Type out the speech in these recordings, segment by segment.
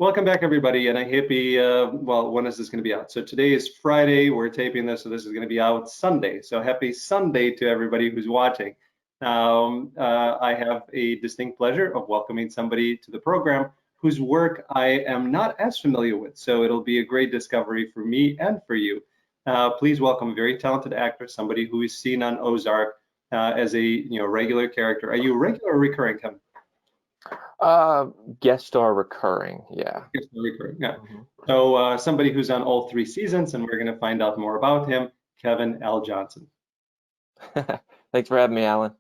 Welcome back, everybody, and a happy, well, when is this going to be out? So today is Friday. We're taping this, so this is going to be out Sunday. So happy Sunday to everybody who's watching. I have a distinct pleasure of welcoming somebody to the program whose work I am not as familiar with. So it'll be a great discovery for me and for you. Please welcome a very talented actor, somebody who is seen on Ozark as a regular character. Are you regular or recurring, Kevin? Guest star recurring, yeah. Recurring, yeah. Mhm. So somebody who's on all three seasons, and we're going to find out more about him, Kevin L. Johnson. Thanks for having me, Alan.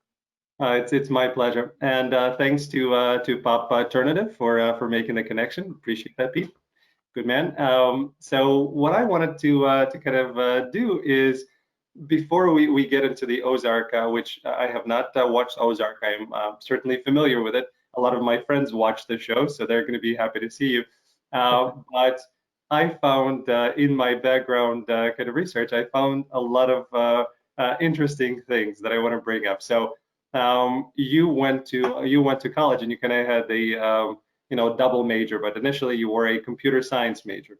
It's my pleasure, and thanks to Pop Alternative for making the connection. Appreciate that, Pete. Good man. So what I wanted to kind of do is before we get into the Ozark, which I have not watched Ozark. I'm certainly familiar with it. A lot of my friends watch the show, so they're going to be happy to see you. But I found in my background kind of research, I found a lot of interesting things that I want to bring up. So you went to college and you kind of had a double major, but initially you were a computer science major,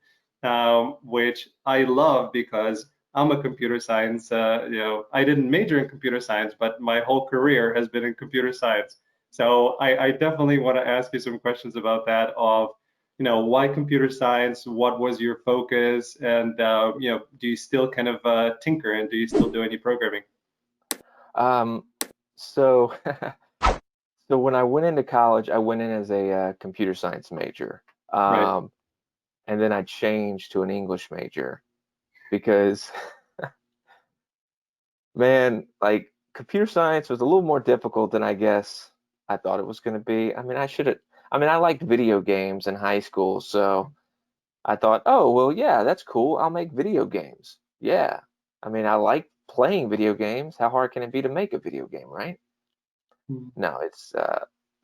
which I love because I'm a computer science. I didn't major in computer science, but my whole career has been in computer science. So I definitely want to ask you some questions about that. Of why computer science? What was your focus? And do you still kind of tinker and do you still do any programming? Um, so, so when I went into college, I went in as a computer science major, Right. um, and then I changed to an English major because, man, like computer science was a little more difficult than I guess I thought it was going to be. I mean, I should have. I mean, I liked video games in high school, so I thought, oh, well, yeah, that's cool. I'll make video games. Yeah. I mean, I like playing video games. How hard can it be to make a video game, right? No,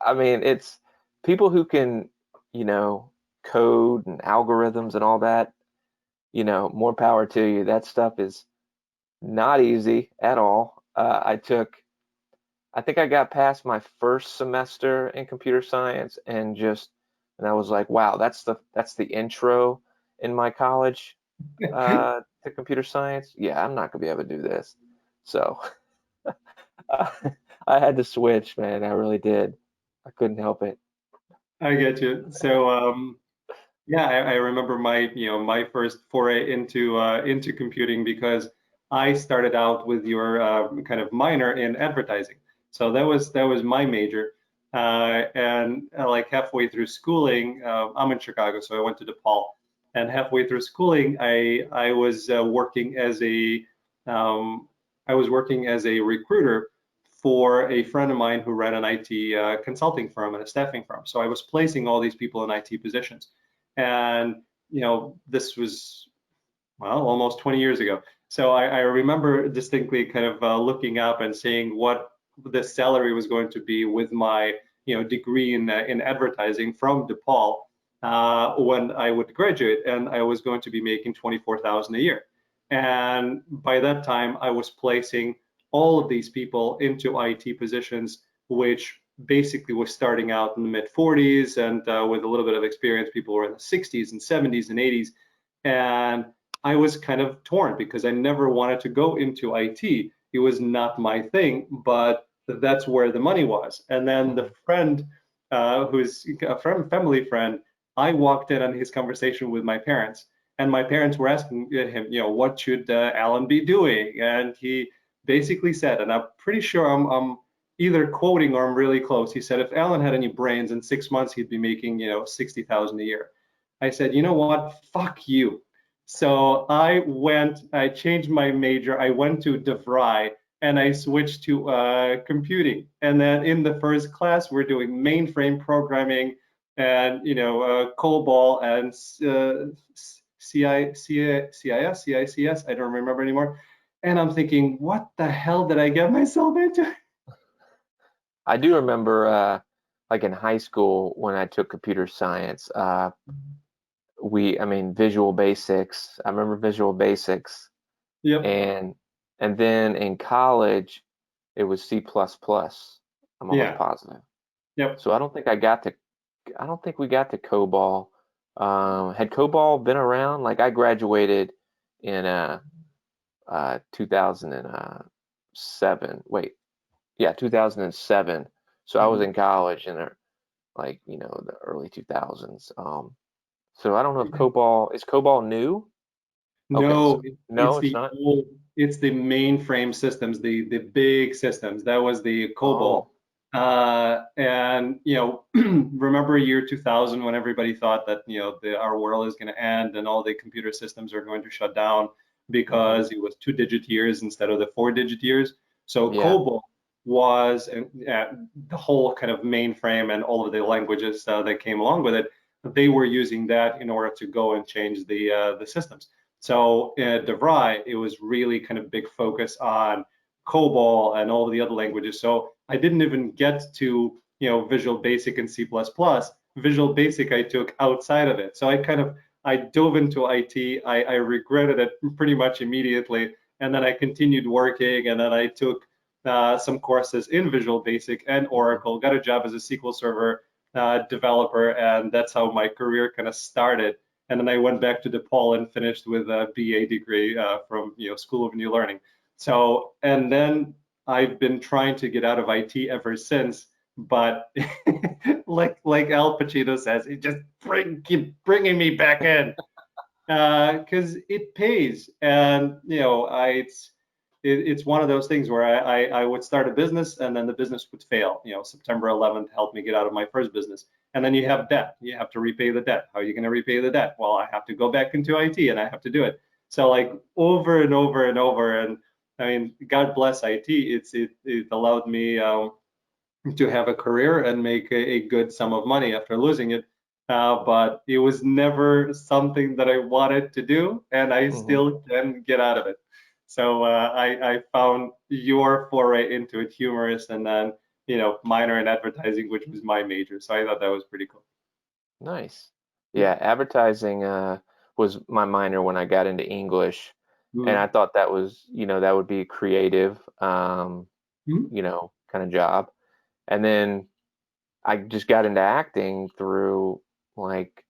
I mean, it's people who can, you know, code and algorithms and all that, more power to you. That stuff is not easy at all. I think I got past my first semester in computer science and I was like, wow, that's the intro in my college to computer science. Yeah, I'm not gonna be able to do this. So I had to switch, man. I really did. I couldn't help it. I get you. So yeah, I remember my first foray into computing because I started out with your kind of minor in advertising. So that was my major. And like halfway through schooling, I'm in Chicago, so I went to DePaul. And halfway through schooling, I was working as a um, I was working as a recruiter for a friend of mine who ran an IT consulting firm and a staffing firm. So I was placing all these people in IT positions. And this was almost 20 years ago. So I remember distinctly kind of looking up and seeing what the salary was going to be with my degree in advertising from DePaul when I would graduate, and I was going to be making 24,000 a year. And by that time, I was placing all of these people into IT positions, which basically was starting out in the mid 40s, and with a little bit of experience, people were in the 60s and 70s and 80s. And I was kind of torn because I never wanted to go into IT. It was not my thing, but that's where the money was. And then the Mhm. friend, who's a friend, family friend, I walked in on his conversation with my parents, and my parents were asking him, what should Alan be doing? And he basically said, and I'm pretty sure I'm either quoting or I'm really close. He said, if Alan had any brains, in 6 months he'd be making 60,000 a year. I said, you know what? Fuck you. So I changed my major. I went to DeVry and I switched to computing. And then in the first class, we're doing mainframe programming and COBOL and CIS. I don't remember anymore. And I'm thinking, what the hell did I get myself into? I do remember, like in high school when I took computer science, I mean, Visual Basics. I remember Visual Basics, Yep. and and then in college, it was C++. I'm almost Yeah. positive. Yep. So I don't think we got to COBOL, Had COBOL been around? Like I graduated in 2007. Wait, yeah, 2007. So I was Mhm. in college in like the early 2000s. So I don't know if COBOL is COBOL new. Okay, so No, no, it's not. it's the mainframe systems, the big systems. That was the COBOL. Oh, And remember year 2000 when everybody thought that our world is going to end and all the computer systems are going to shut down hmm, because it was 2-digit years instead of the 4-digit years. So yeah, COBOL was the whole kind of mainframe and all of the languages that came along with it. They were using that in order to go and change the systems. So at DeVry, it was really kind of big focus on COBOL and all of the other languages. So I didn't even get to Visual Basic and C++. Visual Basic I took outside of it. So I dove into IT. I regretted it pretty much immediately, and then I continued working, and then I took some courses in Visual Basic and hmm, Oracle. Got a job as a SQL Server developer, and that's how my career kind of started. And then I went back to DePaul and finished with a BA degree from School of New Learning. So, and then I've been trying to get out of IT ever since, but like Al Pacino says, it just keep bringing me back in because it pays, and it's one of those things where I would start a business and then the business would fail. September 11th helped me get out of my first business, and then you have debt. You have to repay the debt. How are you going to repay the debt? Well, I have to go back into IT and I have to do it. So like over and over and over, and I mean, God bless IT. It allowed me to have a career and make a good sum of money after losing it. But it was never something that I wanted to do, and I hmm, still can get out of it. So I found your foray into it humorous, and then minor in advertising, which was my major. So I thought that was pretty cool. nice. Yeah, advertising was my minor when I got into English, and I Mm-hmm. thought that was that would be a creative Mm-hmm. kind of job. And then I just got into acting through like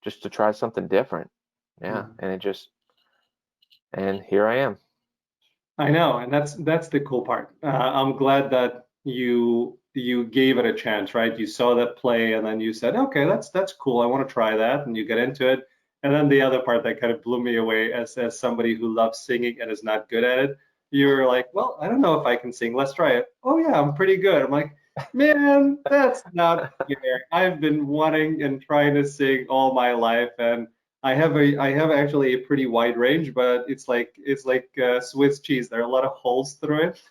just to try something different. Yeah, Mm-hmm. and here I am. I know, and that's the cool part. I'm glad that you gave it a chance, right? You saw that play, and then you said, "Okay, that's cool. I want to try that," and you get into it. And then the other part that kind of blew me away as somebody who loves singing and is not good at it, you're like, "Well, I don't know if I can sing. Let's try it." Oh yeah, I'm pretty good. I'm like, man, that's not fair. I've been wanting and trying to sing all my life, and I have actually a pretty wide range, but it's like Swiss cheese. There are a lot of holes through it.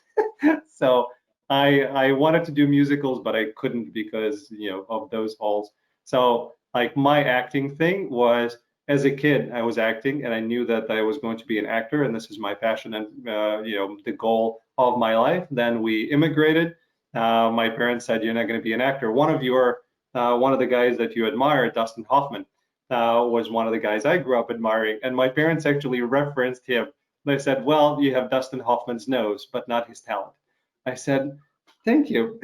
So I wanted to do musicals, but I couldn't because of those holes. So like my acting thing was as a kid, I was acting and I knew that I was going to be an actor, and this is my passion and the goal of my life. Then we immigrated. My parents said, "You're not going to be an actor." One of the guys that you admire, Dustin Hoffman, was one of the guys I grew up admiring. And my parents actually referenced him. They said, "Well, you have Dustin Hoffman's nose, but not his talent." I said, "Thank you."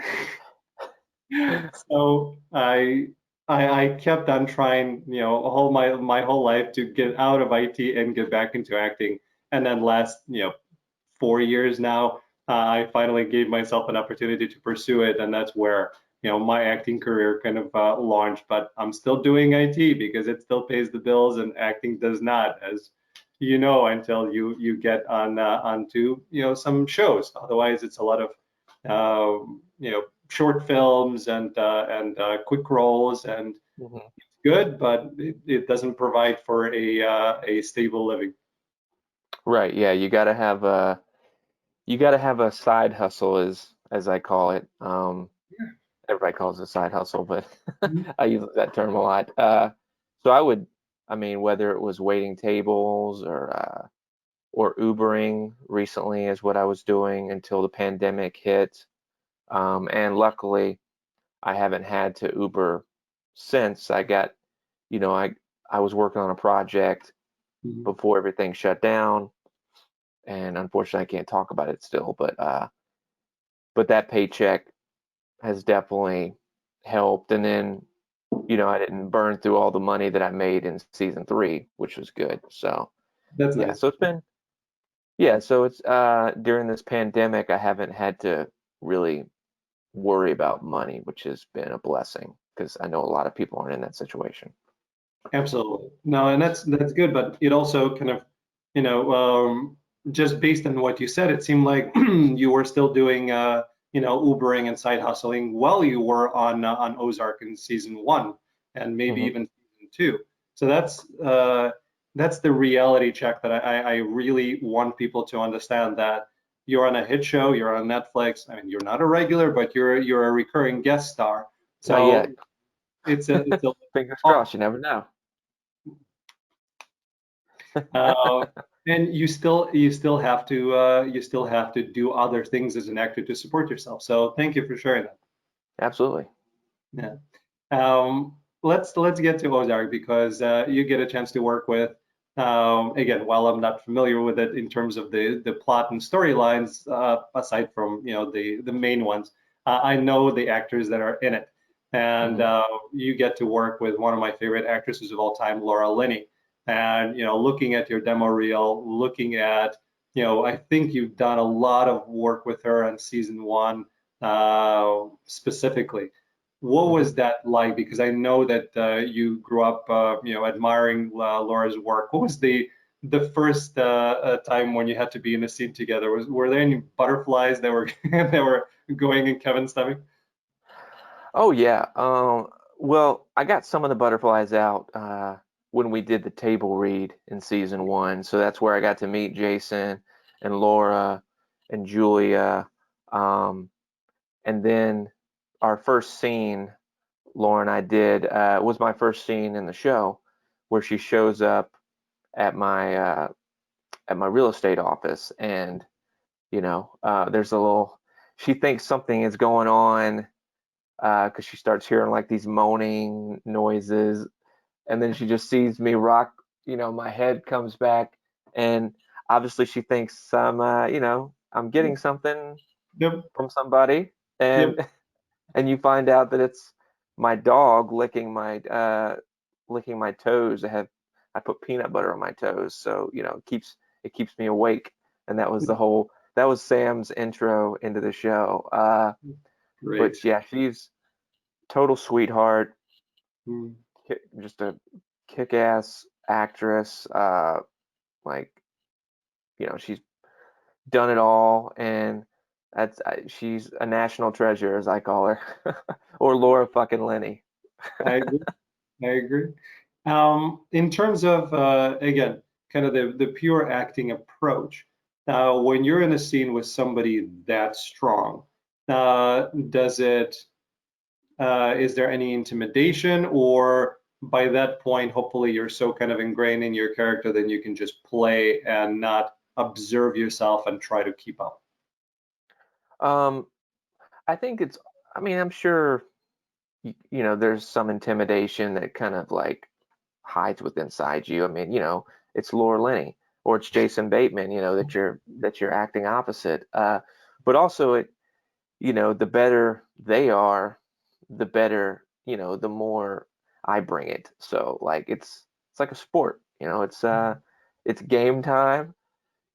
So I kept on trying, all my whole life to get out of IT and get back into acting. And then last, 4 years now, I finally gave myself an opportunity to pursue it, and that's where my acting career kind of launched. But I'm still doing IT because it still pays the bills, and acting does not, as until you get onto some shows. Otherwise, it's a lot of short films and quick roles, and Mhm. good, but it doesn't provide for a stable living. Right. Yeah, you gotta have a side hustle as I call it. Everybody calls it a side hustle, but Mhm. I use that term a lot. So I mean, whether it was waiting tables or Ubering recently is what I was doing until the pandemic hit. And luckily, I haven't had to Uber since I got, you know, I was working on a project Mhm. before everything shut down, and unfortunately, I can't talk about it still. But that paycheck has definitely helped. And then I didn't burn through all the money that I made in season 3, which was good. So That's yeah, nice. so it's been yeah, so it's during this pandemic I haven't had to really worry about money, which has been a blessing because I know a lot of people aren't in that situation. Absolutely. No, and that's good, but it also kind of, you know, just based on what you said, it seemed like you were still doing, Ubering and side hustling while you were on Ozark in season 1, and maybe Hmm. even season 2. So that's the reality check that I really want people to understand, that you're on a hit show, you're on Netflix. I mean, you're not a regular, but you're a recurring guest star. Not So yet. it's a Fingers crossed, you never know. Uh, and you still have to do other things as an actor to support yourself. So thank you for sharing that. Absolutely. Yeah. Let's get to Ozark, because you get a chance to work with, again, while I'm not familiar with it in terms of the plot and storylines, aside from the main ones, I know the actors that are in it, and Hmm. you get to work with one of my favorite actresses of all time, Laura Linney. And looking at your demo reel, looking at, I think you've done a lot of work with her on season 1, specifically. What Hmm. was that like? Because I know that you grew up, admiring Laura's work. What was the first time when you had to be in a scene together? Were there any butterflies that were that were going in Kevin's stomach? Oh yeah. Well, I got some of the butterflies out when we did the table read in season 1. So that's where I got to meet Jason and Laura and Julia. Um, and then our first scene, Laura and I did, was my first scene in the show, where she shows up at my real estate office, and there's a little. She thinks something is going on because she starts hearing like these moaning noises, and then she just sees me rock. My head comes back, and obviously she thinks I'm getting something Yep, from somebody, and yep. and you find out that it's my dog licking my toes. I put peanut butter on my toes, so it keeps me awake. And that was Sam's intro into the show. Great. But yeah, she's total sweetheart, Mm. just a kick-ass actress. Like she's done it all, and she's a national treasure, as I call her, or Laura fucking Linney. I agree. I agree. In terms of, again, kind of the pure acting approach, when you're in a scene with somebody that strong, does it is there any intimidation, or by that point, hopefully you're so kind of ingrained in your character that you can just play and not observe yourself and try to keep up? Um, I think I'm sure, there's some intimidation that kind of like hides within inside you. I mean, it's Laura Linney or it's Jason Bateman, that you're acting opposite. But also the better they are, the better, the more I bring it. So like it's like a sport, it's game time,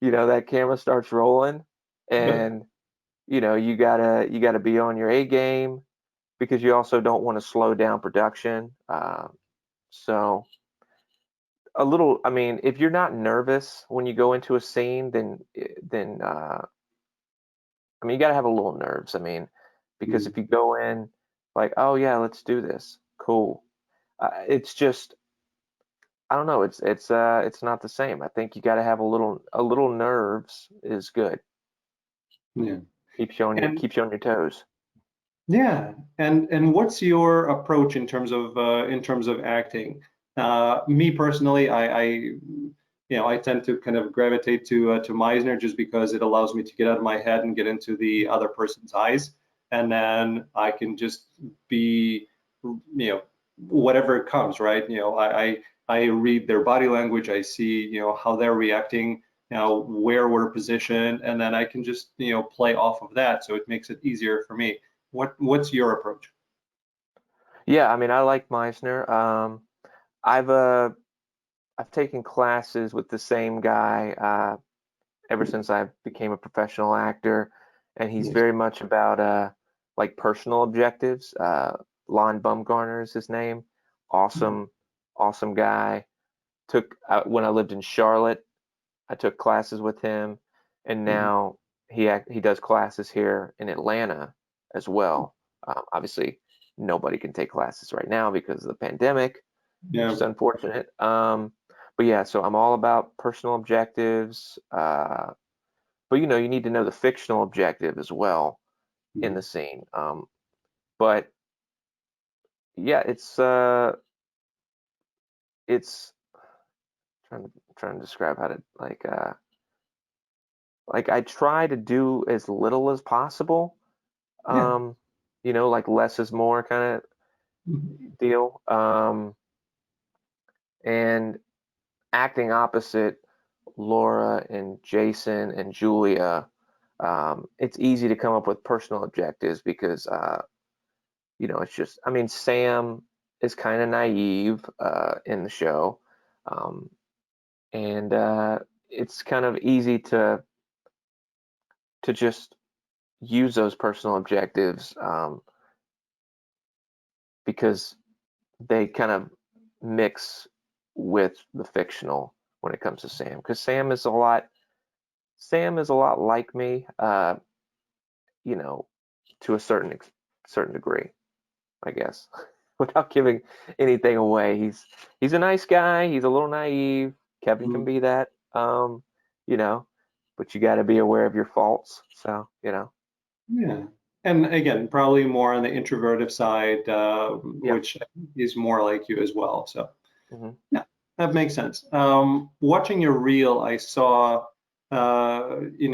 that camera starts rolling, Yep. and you gotta be on your A game, because you also don't want to slow down production. So a little, I mean, if you're not nervous when you go into a scene, then I mean, you gotta have a little nerves. I mean, because Mm. if you go in like, oh yeah, let's do this, cool. It's just, I don't know. It's not the same. I think you gotta have a little nerves is good. Yeah. And Keep showing your toes. yeah, and what's your approach in terms of acting? Me personally, I tend to kind of gravitate to Meisner, just because it allows me to get out of my head and get into the other person's eyes, and then I can just be, whatever comes, right? I read their body language, I see, how they're reacting, where we're positioned, and then I can just, play off of that. So it makes it easier for me. What's your approach? Yeah, I mean, I like Meisner. I've I've taken classes with the same guy ever since I became a professional actor, and he's Yes. very much about like personal objectives. Lon Bumgarner is his name. Awesome, awesome guy. Took when I lived in Charlotte, I took classes with him, and Mhm. now he does classes here in Atlanta as well. Obviously, nobody can take classes right now because of the pandemic, which Yeah. is unfortunate. But yeah, so I'm all about personal objectives. But you need to know the fictional objective as well in Mhm. the scene. But yeah, it's trying to describe how to like I try to do as little as possible. Yeah. Um, like less is more kind of Mhm. deal. And acting opposite Laura and Jason and Julia, it's easy to come up with personal objectives because it's just, I mean, Sam is kind of naive in the show, um, and it's kind of easy to just use those personal objectives because they kind of mix with the fictional when it comes to Sam, because Sam is a lot like me, you know, to a certain degree, I guess, without giving anything away. He's a nice guy. He's a little naive. Kevin can Mhm. be that, you know, but you got to be aware of your faults. So. Yeah. And again, probably more on the introverted side, Yeah. which is more like you as well. So Hmm. yeah, that makes sense. Watching your reel, I saw, there's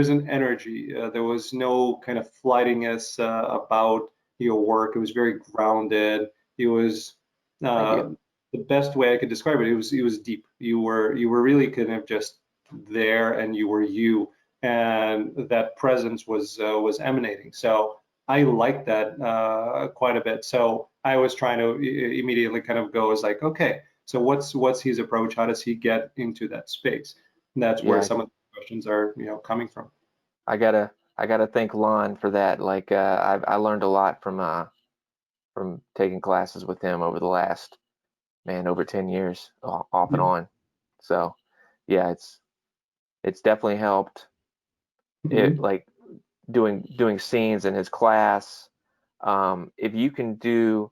an energy. There was no kind of flightiness about your work. It was very grounded. It was Thank you. uh, the best way I could describe it. It was deep. You were really kind of just there, and you were you, and that presence was emanating. So I like that quite a bit. So I was trying to immediately kind of go as like, okay, so what's his approach? How does he get into that space? And that's where Yeah, some of the questions are, coming from. I gotta thank Lon for that. Like I learned a lot from taking classes with him over the last, man, over 10 years off and Yeah. on. So yeah, it's definitely helped. It Mhm. like doing scenes in his class. If you can do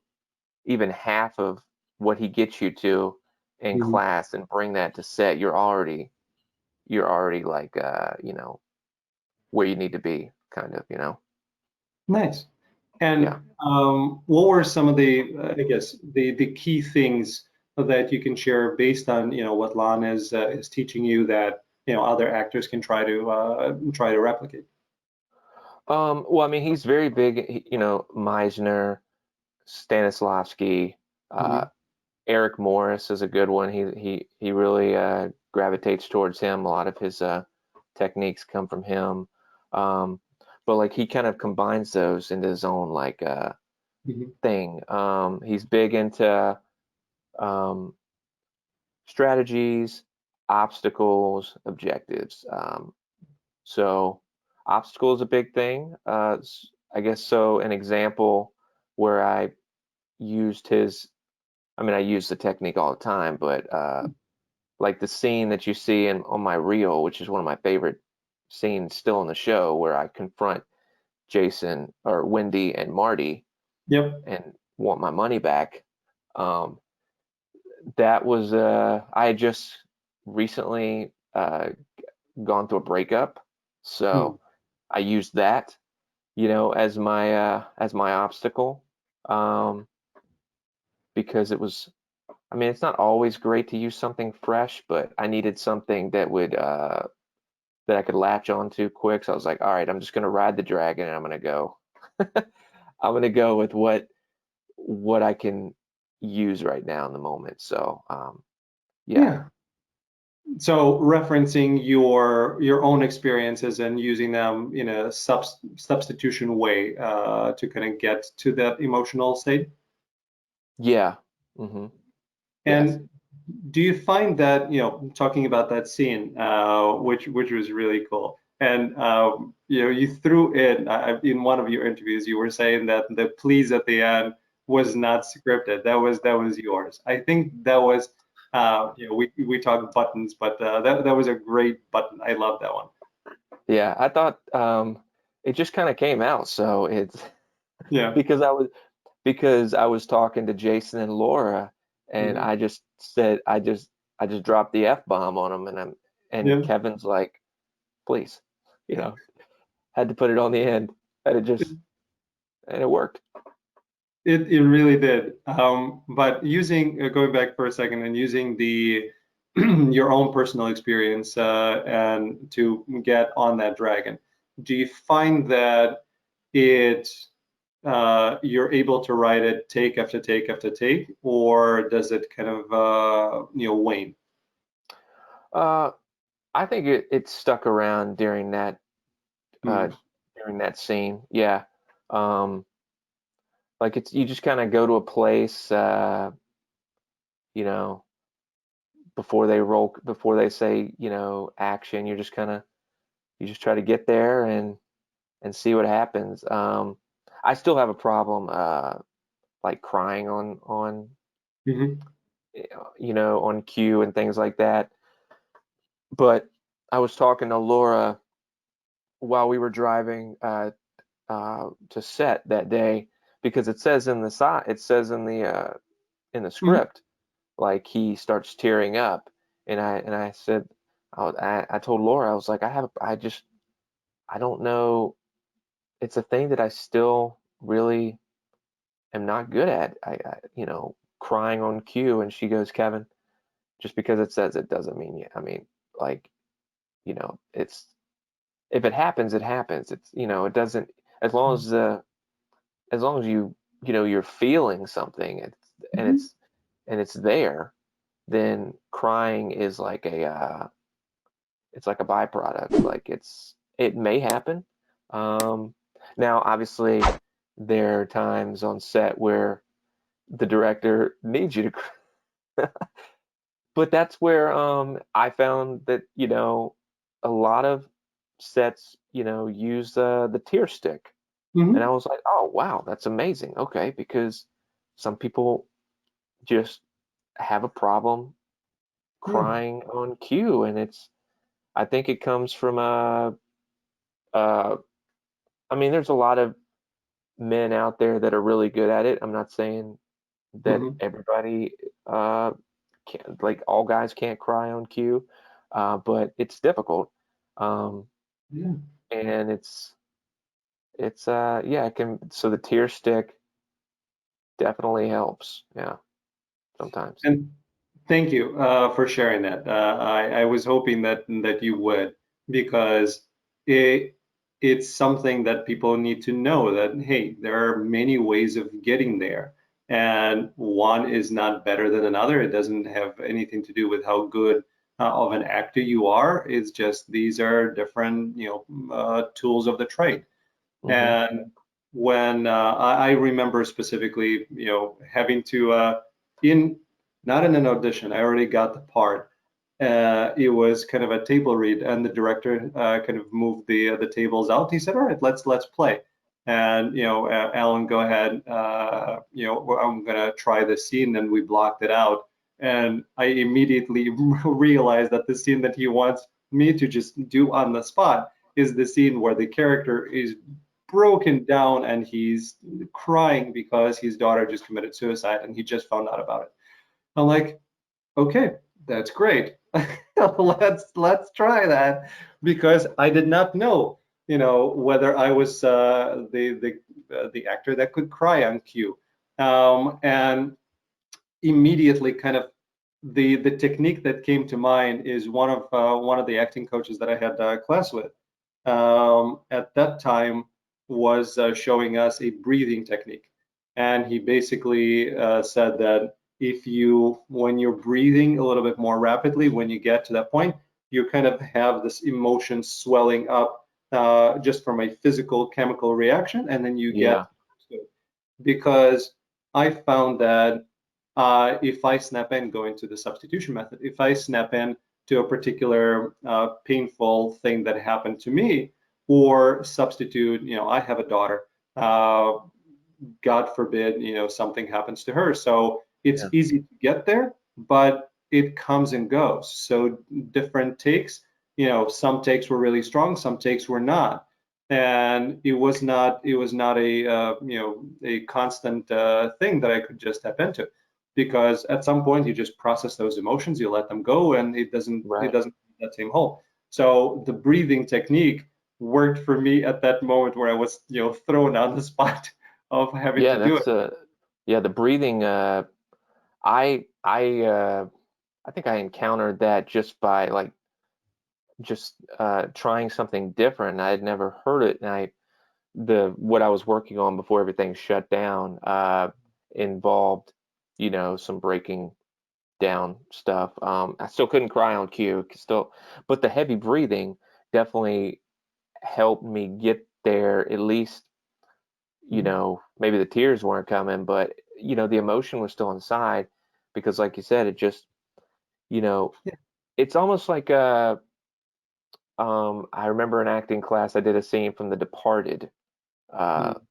even half of what he gets you to in Mhm. class and bring that to set, you're already like where you need to be, kind of. Nice. Yeah. And what were some of the, I guess, the key things that you can share based on, what Lon is teaching you that, other actors can try to replicate? Well, I mean, he's very big, Meisner, Stanislavski, uh, Hmm. Eric Morris is a good one. He really gravitates towards him. A lot of his techniques come from him. Um, but like he kind of combines those into his own like Hmm. thing. He's big into um, strategies, obstacles, objectives. So obstacle is a big thing. I guess so. An example where I used his, I mean, I use the technique all the time, but like the scene that you see on my reel, which is one of my favorite scenes still in the show, where I confront Jason or Wendy and Marty Yep. and want my money back. Um, that was I had just recently gone through a breakup, Hmm. so I used that, as my obstacle, um, because it was. I mean, it's not always great to use something fresh, but I needed something that I could latch onto quick. So I was like, all right, I'm just gonna ride the dragon, and I'm gonna go. I'm gonna go with what I can use right now in the moment. So yeah. Yeah. So referencing your own experiences and using them in a substitution way to kind of get to that emotional state. Yeah. Mm-hmm. Yes. And do you find that, talking about that scene, which was really cool, and you threw in one of your interviews, you were saying that the please at the end was not scripted. That was yours. I think that was, we talk buttons, but that was a great button. I love that one. Yeah. I thought it just kind of came out. So it's Yeah. because I was talking to Jason and Laura, and Hmm. I just said I just dropped the F bomb on them, and Yeah. Kevin's like, please, you know, had to put it on the end, and it worked. It really did. But using going back for a second and using the your own personal experience and to get on that dragon, do you find that it you're able to write it take after take after take, or does it kind of wane? Uh, I think it stuck around uh, Hmm. during that scene. Yeah. Um, like it's you just kind of go to a place, you know, before they say, action. You just try to get there and see what happens. I still have a problem, like crying Hmm. on cue and things like that. But I was talking to Laura while we were driving to set that day because it says in the Hmm. script, like he starts tearing up, and I said, I told Laura, I was like, I don't know, it's a thing that I still really am not good at. Crying on cue, and she goes, Kevin, just because it says it doesn't mean you. I mean, like, it's if it happens, it happens. It doesn't as long as long as you're feeling something, and Hmm. it's and it's there, then crying is like it's like a byproduct. Like it may happen. Um, Now, obviously, there are times on set where the director needs you to cry, but that's where I found that a lot of sets use the tear stick, and I Hmm. was like, oh wow, that's amazing. Okay, because some people just have a problem Yeah. crying on cue, and I think it comes from uh I mean, there's a lot of men out there that are really good at it. I'm not saying that Hmm. everybody can, like all guys can't cry on cue, but it's difficult. Um, Yeah. and yeah, it can, so the tear stick definitely helps. Yeah, sometimes. And thank you for sharing that. I was hoping that you would, because it it's something that people need to know that, hey, there are many ways of getting there, and one is not better than another. It doesn't have anything to do with how good of an actor you are. It's just these are different, tools of the trade. Hmm. And when I remember specifically, having to in not in an audition, I already got the part. It was kind of a table read, and the director kind of moved the tables out. He said, "All right, let's play." And Alan, go ahead. I'm gonna try this scene, and we blocked it out. And I immediately realized that the scene that he wants me to just do on the spot is the scene where the character is broken down and he's crying because his daughter just committed suicide and he just found out about it. I'm like, okay, that's great. Let's try that, because I did not know, whether I was the actor that could cry on cue, and immediately kind of the technique that came to mind is one of the acting coaches that I had class with at that time was showing us a breathing technique. And he basically said that, when you're breathing a little bit more rapidly, when you get to that point, you kind of have this emotion swelling up just from a physical chemical reaction, and then you Yeah. get because I found that if I snap in, go into the substitution method, if I snap in to a particular painful thing that happened to me, or substitute, I have a daughter, God forbid, something happens to her. So it's Yeah. easy to get there, but it comes and goes. So different takes, some takes were really strong, some takes were not. And it was not a constant thing that I could just step into, because at some point you just process those emotions, you let them go, and it doesn't Right. that same hole. So the breathing technique worked for me at that moment where I was thrown on the spot of having Yeah, to do that's it. yeah, the breathing I I I think I encountered that just by like just trying something different. I had never heard it, and what I was working on before everything shut down involved, some breaking down stuff. I still couldn't cry on cue, still, but the heavy breathing definitely helped me get there. At least, maybe the tears weren't coming, but the emotion was still inside because, like you said, it just, you know, Yeah. it's almost like I remember in acting class, I did a scene from The Departed, uh, Mm.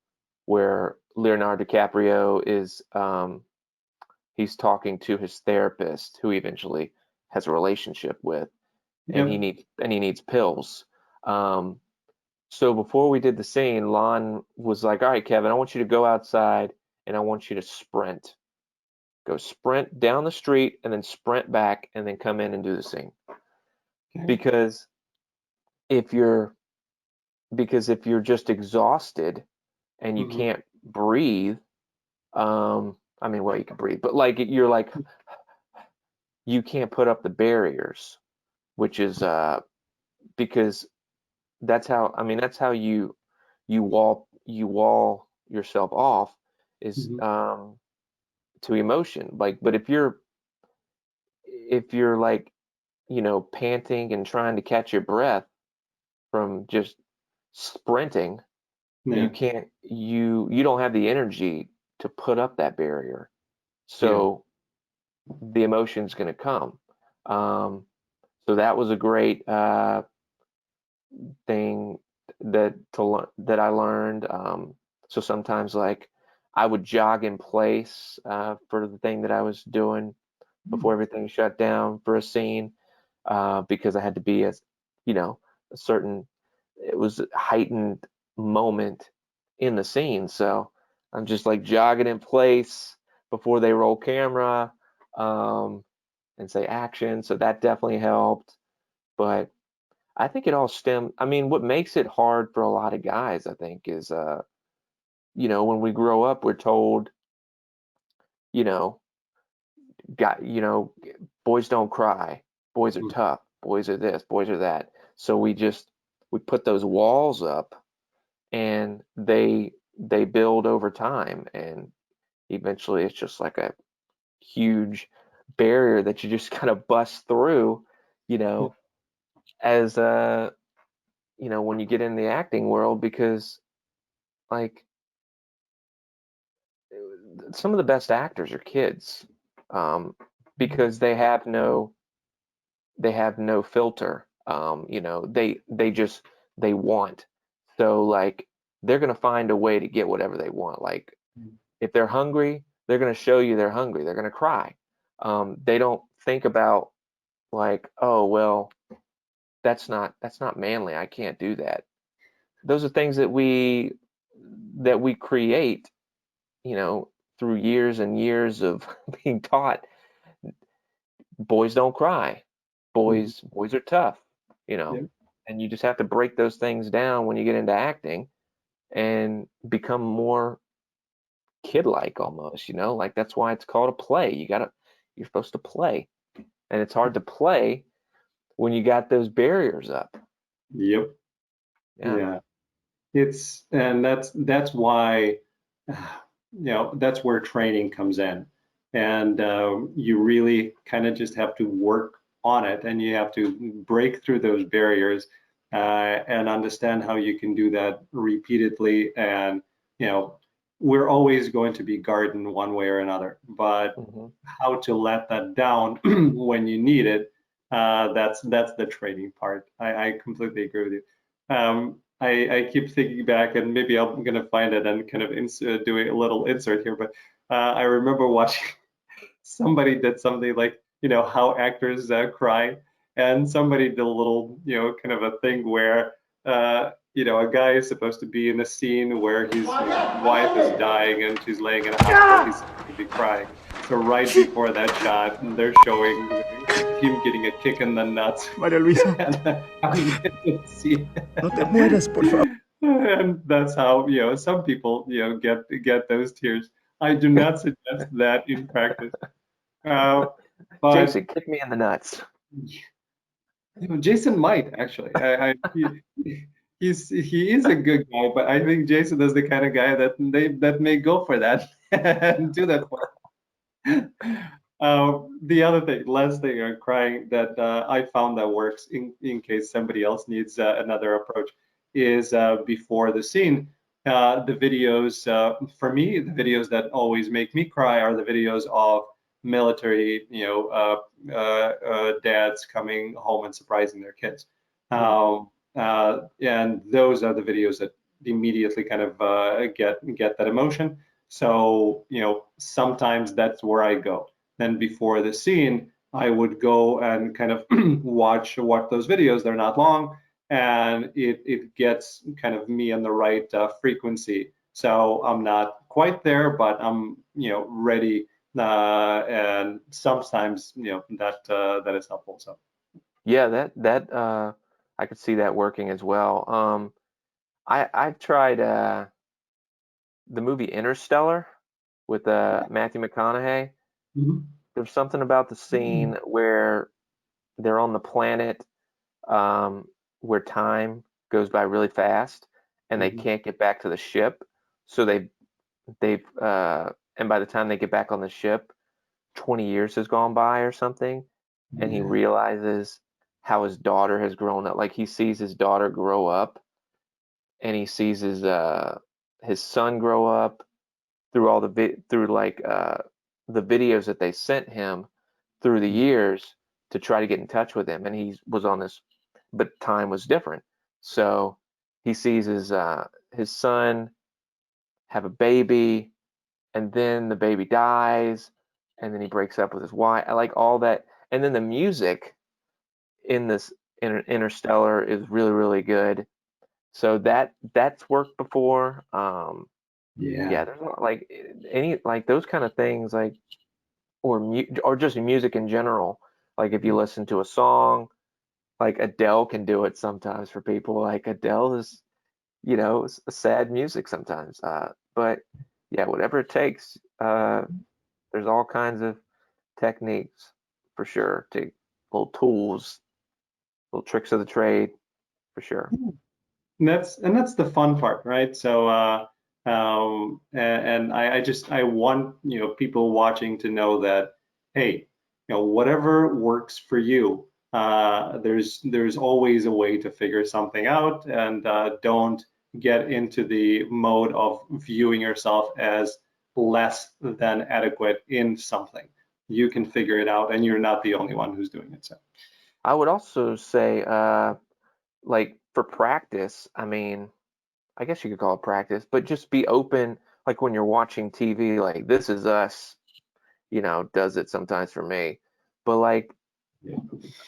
where Leonardo DiCaprio is he's talking to his therapist, who he eventually has a relationship with, and he Yep. needs pills. Um, so before we did the scene, Lon was like, "All right, Kevin, I want you to go outside and I want you to sprint. Go sprint down the street and then sprint back and then come in and do the scene." Okay. Because if you're if you're just exhausted and you Hmm. can't breathe, I mean, well, you can breathe, but like you're like you can't put up the barriers, which is because that's how you wall yourself off is Hmm. to emotion. Like, but if you're like, panting and trying to catch your breath from just sprinting, you Yeah. can't you don't have the energy to put up that barrier. Yeah. So the emotion's going to come. Um, so that was a great thing that I learned. So sometimes, like, I would jog in place for the thing that I was doing before everything shut down for a scene, because I had to be you know a certain it was a heightened moment in the scene. So I'm just like jogging in place before they roll camera, and say action. So that definitely helped. But I think it all stemmed. I mean, what makes it hard for a lot of guys, I think, is when we grow up, we're told, you know, got, boys don't cry, boys are Mhm. tough, boys are this, boys are that. So we put those walls up, and they build over time, and eventually it's just like a huge barrier that you just kind of bust through, you know, as when you get in the acting world, because like some of the best actors are kids, because they have no filter. They want. So like they're gonna find a way to get whatever they want. Like if they're hungry, they're gonna show you they're hungry. They're gonna cry. They don't think about like, oh well, that's not manly. I can't do that. Those are things that we create, you know, through years and years of being taught boys don't cry. Mhm. Boys are tough, you know. Yeah. And you just have to break those things down when you get into acting and become more kid-like almost, like that's why it's called a play. You're supposed to play. And it's hard to play when you got those barriers up. Yep. Yeah. Yeah. And that's why that's where training comes in. and you really kind of just have to work on it, and you have to break through those barriers and understand how you can do that repeatedly. And you know, we're always going to be guarded one way or another, but Hmm. how to let that down when you need it, that's the training part. I completely agree with you. I keep thinking back, and maybe I'm gonna find it and kind of do a little insert here, but I remember watching somebody did something like, how actors cry, and somebody did a little, kind of a thing where, a guy is supposed to be in a scene where his, wife is dying and she's laying in a hospital. He's supposed to be crying. So right before that shot, they're showing him getting a kick in the nuts, María Luisa, and having it see. no te mueras, por favor. And that's how, some people, get those tears. I do not suggest that in practice. Uh, but Jason, kick me in the nuts. Jason might actually. He is a good guy, but I think Jason is the kind of guy that may go for that and do that for. The other thing, last thing on crying that I found that works in case somebody else needs another approach is before the scene. The videos, for me, the videos that always make me cry are the videos of military, dads coming home and surprising their kids. And those are the videos that immediately kind of get that emotion. So, sometimes that's where I go. Then before the scene, I would go and kind of watch those videos. They're not long, and it gets kind of me on the right frequency. So I'm not quite there, but I'm ready, and sometimes that is helpful. So Yeah, that I could see that working as well. I've tried the movie Interstellar with Matthew McConaughey. Mhm. There's something about the scene where they're on the planet where time goes by really fast and they Mhm. can't get back to the ship. So they've and by the time they get back on the ship, 20 years has gone by or something, and he Yeah. realizes how his daughter has grown up. Like he sees his daughter grow up, and he sees his son grow up through all through like the videos that they sent him through the years to try to get in touch with him, and he was on this, but time was different. So he sees his son have a baby, and then the baby dies, and then he breaks up with his wife. I like all that, and then the music in this Interstellar is really really good. So that's worked before. Yeah. Yeah, there's a lot, like any like those kind of things, like or just music in general. Like if you listen to a song, like Adele can do it sometimes for people. Like Adele is, sad music sometimes. But yeah, whatever it takes. There's all kinds of techniques for sure. To little tools, little tricks of the trade for sure. And that's the fun part, right? So and I want people watching to know that, hey, whatever works for you, there's always a way to figure something out, and don't get into the mode of viewing yourself as less than adequate in something. You can figure it out, and you're not the only one who's doing it. So I would also say, like for practice, I mean, I guess you could call it practice, but just be open. Like when you're watching TV, like This Is Us, does it sometimes for me. But like yeah.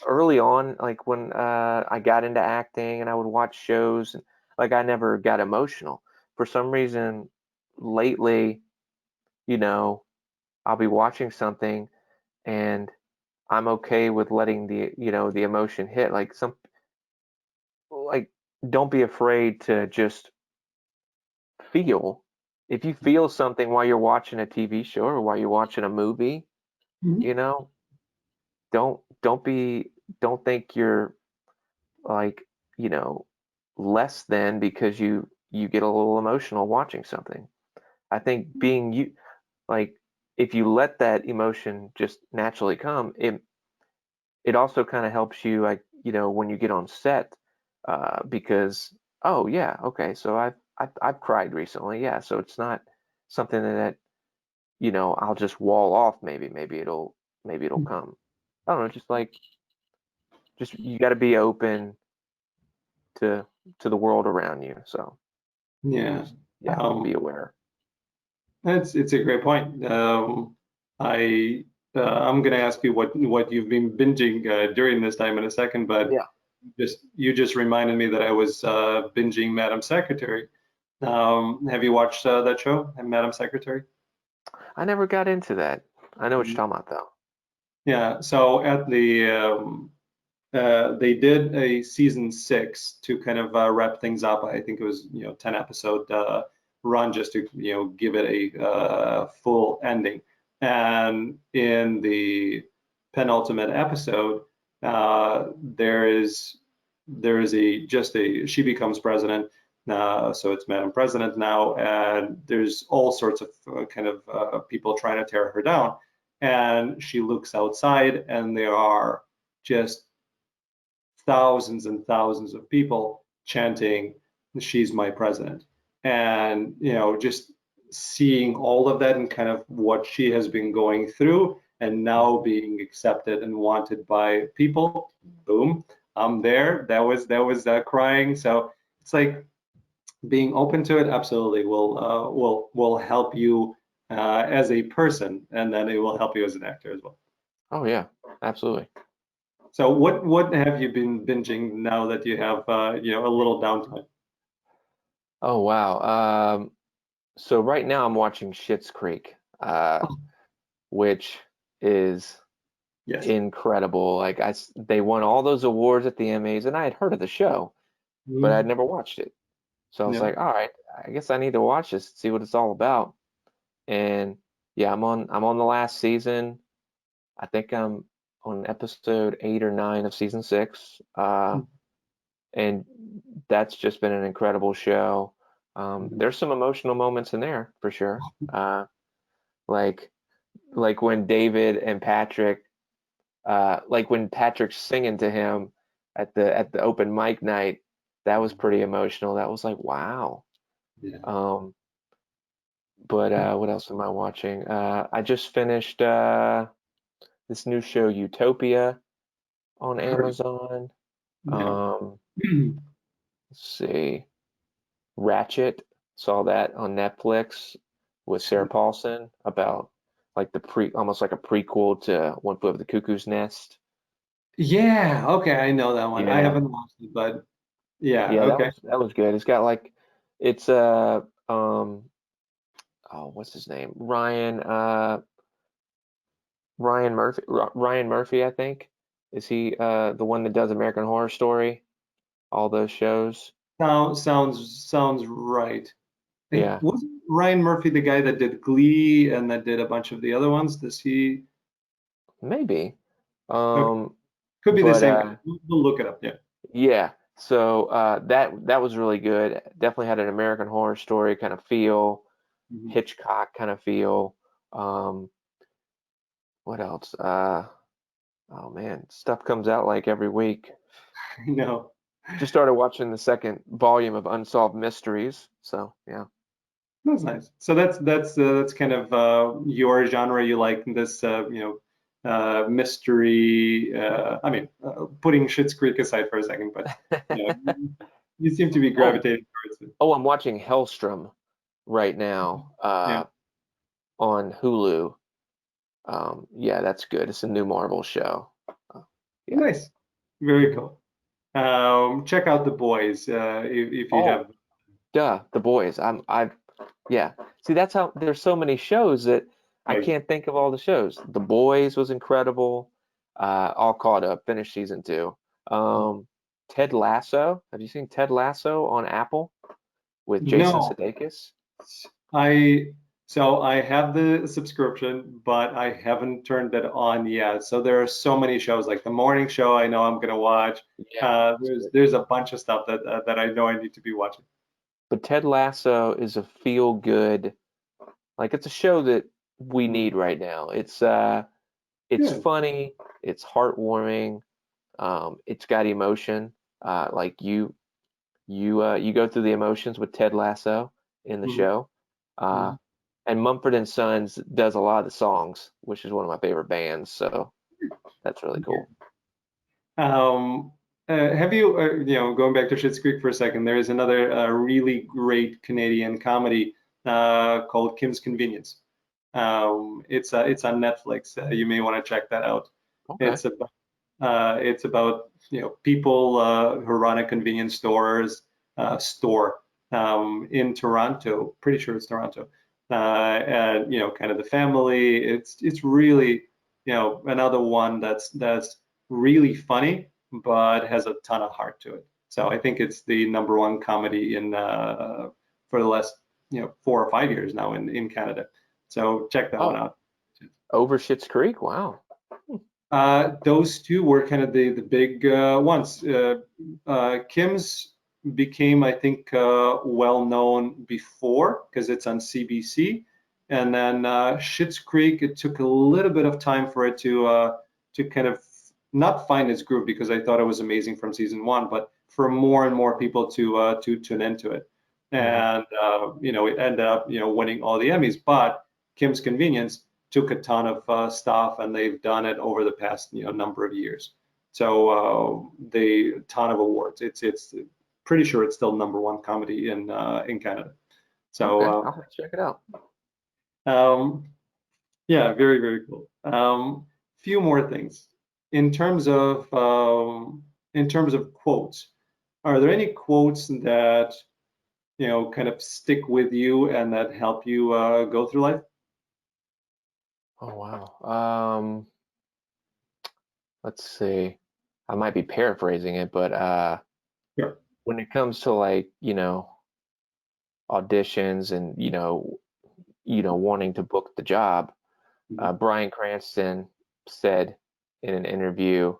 early on, like when I got into acting and I would watch shows, and like I never got emotional. For some reason, lately, you know, I'll be watching something and I'm okay with letting the emotion hit. Like don't be afraid to just feel. If you feel something while you're watching a TV show or while you're watching a movie, Mhm. you know, don't think you're like, you know, less than because you get a little emotional watching something. I think being you like if you let that emotion just naturally come, it also kind of helps you, like, when you get on set, because, oh yeah, okay, so I've cried recently, yeah, so it's not something that, I'll just wall off. Maybe it'll come. I don't know, just you got to be open to the world around you. So Yeah. just, yeah, be Um, aware. it's a great point. I I'm gonna ask you what you've been binging during this time in a second, but Yeah. you just reminded me that I was binging Madam Secretary. Have you watched that show, Madam Secretary? I never got into that. I know what you're talking about though. Yeah. So at they did a season 6 to kind of wrap things up. I think it was 10 episode run just to give it a full ending. And in the penultimate episode, there is a just a she becomes president. So it's Madam President now, and there's all sorts of kind of people trying to tear her down. And she looks outside, and there are just thousands and thousands of people chanting, "She's my president." And, just seeing all of that and kind of what she has been going through and now being accepted and wanted by people, boom, I'm there. That was crying. So it's like being open to it absolutely will help you as a person, and then it will help you as an actor as well. Oh yeah, absolutely. So what have you been binging now that you have a little downtime? Oh wow. So right now I'm watching Schitt's Creek, which is Yes. incredible. Like they won all those awards at the Emmys, and I had heard of the show, but I'd Mhm. never watched it. So I was Yeah. like, all right, I guess I need to watch this, see what it's all about. And yeah, I'm on the last season. I think I'm on episode 8 or 9 of season 6. And that's just been an incredible show. Mhm. There's some emotional moments in there for sure. Like like when David and Patrick, like when Patrick's singing to him at the open mic night, that was pretty emotional. That was like, wow. Yeah. Um, but what else am I watching? I just finished this new show, Utopia, on Heard. Amazon. Yeah. Um, let's see, Ratchet, saw that on Netflix with Sarah Paulson, about like almost like a prequel to One Flew Over the Cuckoo's Nest. Yeah. Okay, I know that one. I Yeah, haven't watched it, but yeah. yeah, that Okay. was that was good. It's got like it's oh, what's his name? Ryan Murphy, I think. Is he the one that does American Horror Story? All those shows? Sounds right. Yeah, Wasn't Ryan Murphy the guy that did Glee and that did a bunch of the other ones? Does he? maybe. Okay. Um, Could be the but same guy. We'll look it up. Yeah. yeah, so that was really good. Definitely had an American Horror Story kind of feel, Mhm. Hitchcock kind of feel. Um, what else? Oh man, stuff comes out like every week. I know. Just started watching the second volume of Unsolved Mysteries. So yeah. That's nice. So that's kind of your genre. You like this, mystery. I mean, putting Schitt's Creek aside for a second, but you seem to be Oh, gravitating towards it. oh, I'm watching Hellstrom right now Yeah, on Hulu. Yeah, that's good. It's a new Marvel show. Uh, yeah. nice, very Mhm. cool. Check out The Boys if you Oh, have. duh, The Boys. Yeah. See, that's how there's so many shows that I Right. can't think of all the shows. The Boys was incredible. All caught up, finished season 2. Um, Ted Lasso. Have you seen Ted Lasso on Apple with Jason No, Sudeikis? I so I have the subscription, but I haven't turned it on yet. So there are so many shows like the morning show I know I'm gonna watch. Yeah. It's There's good. there's a bunch of stuff that I know I need to be watching. But Ted Lasso is a feel good, like it's a show that we need right now. It's Good. funny, it's heartwarming, it's got emotion. Like you go through the emotions with Ted Lasso in the Mhm. show. Uh, Mhm. and Mumford and Sons does a lot of the songs, which is one of my favorite bands. So that's really cool. Um, have you, going back to Schitt's Creek for a second, there is another really great Canadian comedy called Kim's Convenience. It's on Netflix. You may want to check that out. Okay. It's about people who run a convenience store in Toronto. Pretty sure it's Toronto. And kind of the family. It's really another one that's really funny, but has a ton of heart to it. So I think it's the number one comedy in for the last 4 or 5 years now in Canada. So check that one Oh, out. over Schitt's Creek. Wow. Those two were kind of the big ones. Kim's became, I think, well known before because it's on CBC, and then Schitt's Creek. It took a little bit of time for it to kind of not find its groove because I thought it was amazing from season one, but for more and more people to tune into it, Hmm. and it ended up winning all the Emmys. But Kim's Convenience took a ton of stuff, and they've done it over the past number of years. So they ton of awards. It's pretty sure it's still number one comedy in Canada. Okay, So I'll have to check it out. yeah, very very cool. Few more things in terms of quotes. Are there any quotes that kind of stick with you and that help you go through life? Oh wow. Let's see. I might be paraphrasing it, but Sure. when it comes to like, auditions and, wanting to book the job, Mhm. Bryan Cranston said in an interview,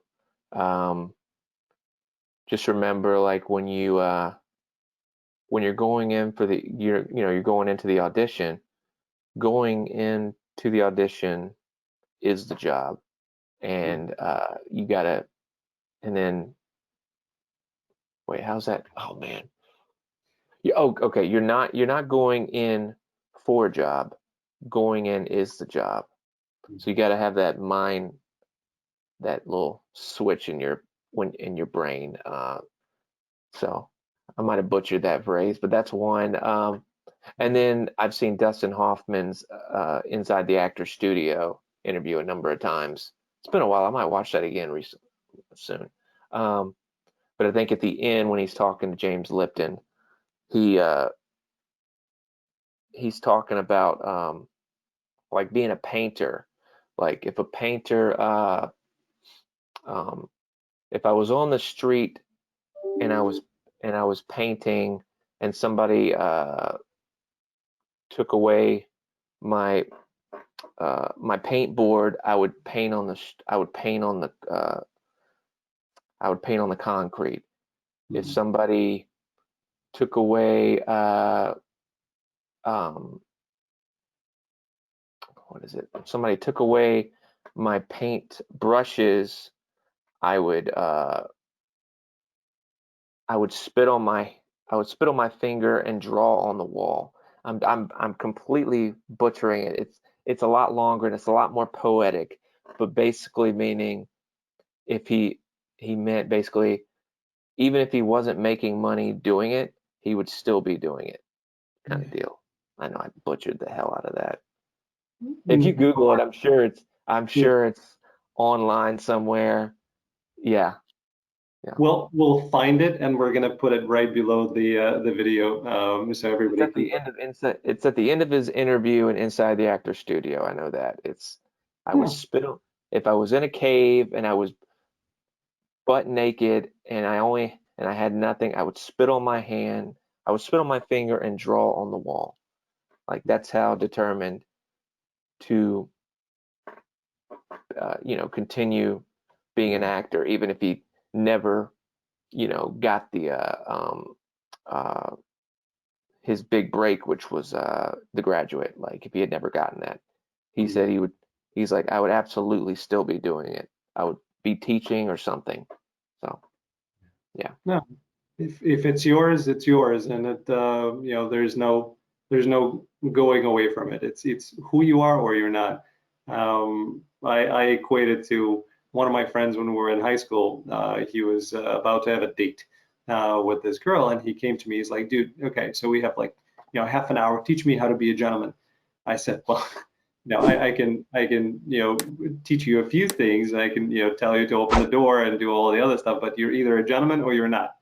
um, just remember like when you're going in for you're going into the audition, going into the audition is the job. And you gotta and then wait, how's that? Oh man. Okay. You're not going in for a job. Going in is the job. So you got to have that mind, that little switch in your brain. So I might have butchered that phrase, but that's one. And then I've seen Dustin Hoffman's Inside the Actor Studio interview a number of times. It's been a while. I might watch that again soon. Um, but I think at the end when he's talking to James Lipton, he he's talking about like being a painter. Like if a painter, um, if I was on the street and I was painting and somebody took away my my paint board, I would paint on the concrete. If Mhm. somebody took away um, what is it? If somebody took away my paint brushes, I would uh, I would spit on my I would spit on my finger and draw on the wall. I'm completely butchering it. It's a lot longer and it's a lot more poetic, but basically meaning if he meant basically even if he wasn't making money doing it, he would still be doing it kind of Yeah. deal. I know I butchered the hell out of that. If you Mm, Google it, I'm sure it's online somewhere. Yeah, yeah. we'll find it and we're gonna put it right below the video so It's everybody at can. the end of inside. It's at the end of his interview and Inside the Actor Studio. I know that. I would Hmm. spit on if I was in a cave and I was butt naked and I had nothing. I would spit on my hand. I would spit on my finger and draw on the wall. Like that's how determined to continue being an actor, even if he never got uh, his big break, which was The Graduate. Like if he had never gotten that, he said he's like, I would absolutely still be doing it. I would be teaching or something. So, yeah. No, if it's yours, it's yours, and there's no going away from it. It's who you are or you're not. I equate it to one of my friends when we were in high school. He was about to have a date with this girl, and he came to me. He's like, dude, okay, so we have like half an hour. Teach me how to be a gentleman. I said, well, I can teach you a few things. I can tell you to open the door and do all the other stuff, but you're either a gentleman or you're not.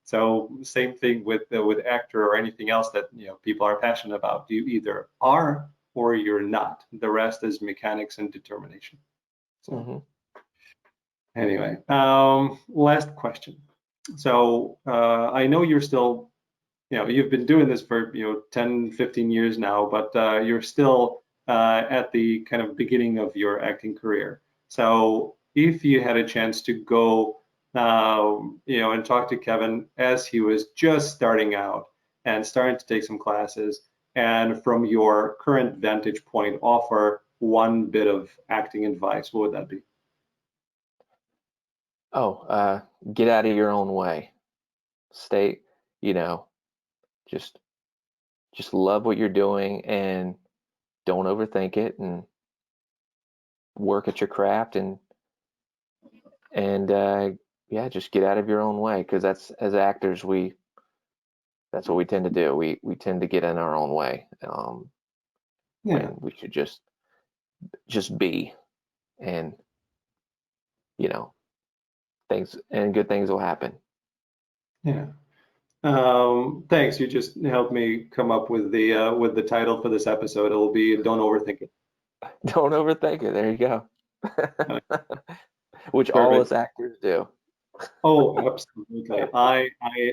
So same thing with actor or anything else that people are passionate about. You either are or you're not. The rest is mechanics and determination. So anyway, last question. So I know you're still, you've been doing this for 10, 15 years now, but you're still at the kind of beginning of your acting career. So if you had a chance to go, and talk to Kevin as he was just starting out and starting to take some classes, and from your current vantage point, offer one bit of acting advice, what would that be? Oh, get out of your own way. Stay, you know, just love what you're doing and don't overthink it, and work at your craft, and yeah, just get out of your own way, because that's, as actors, that's what we tend to do. We tend to get in our own way, Yeah, when we should just be, and you know things, and good things will happen. yeah. Thanks. You just helped me come up with the title for this episode. It'll be "Don't Overthink It." Don't overthink it. There you go. Uh, Which all Perfect. us actors do. Oh, absolutely. I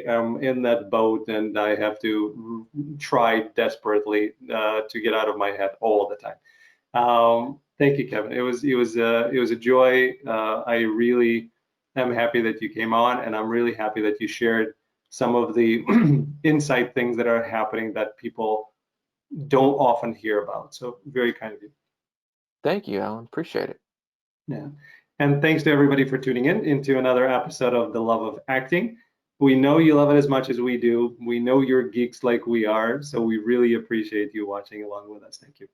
am in that boat, and I have to try desperately to get out of my head all the time. Thank you, Kevin. It was a joy. I really am happy that you came on, and I'm really happy that you shared some of the inside things that are happening that people don't often hear about. So very kind of you. Thank you, Alan. Appreciate it. Yeah. And thanks to everybody for tuning in into another episode of The Love of Acting. We know you love it as much as we do. We know you're geeks like we are, so we really appreciate you watching along with us. Thank you.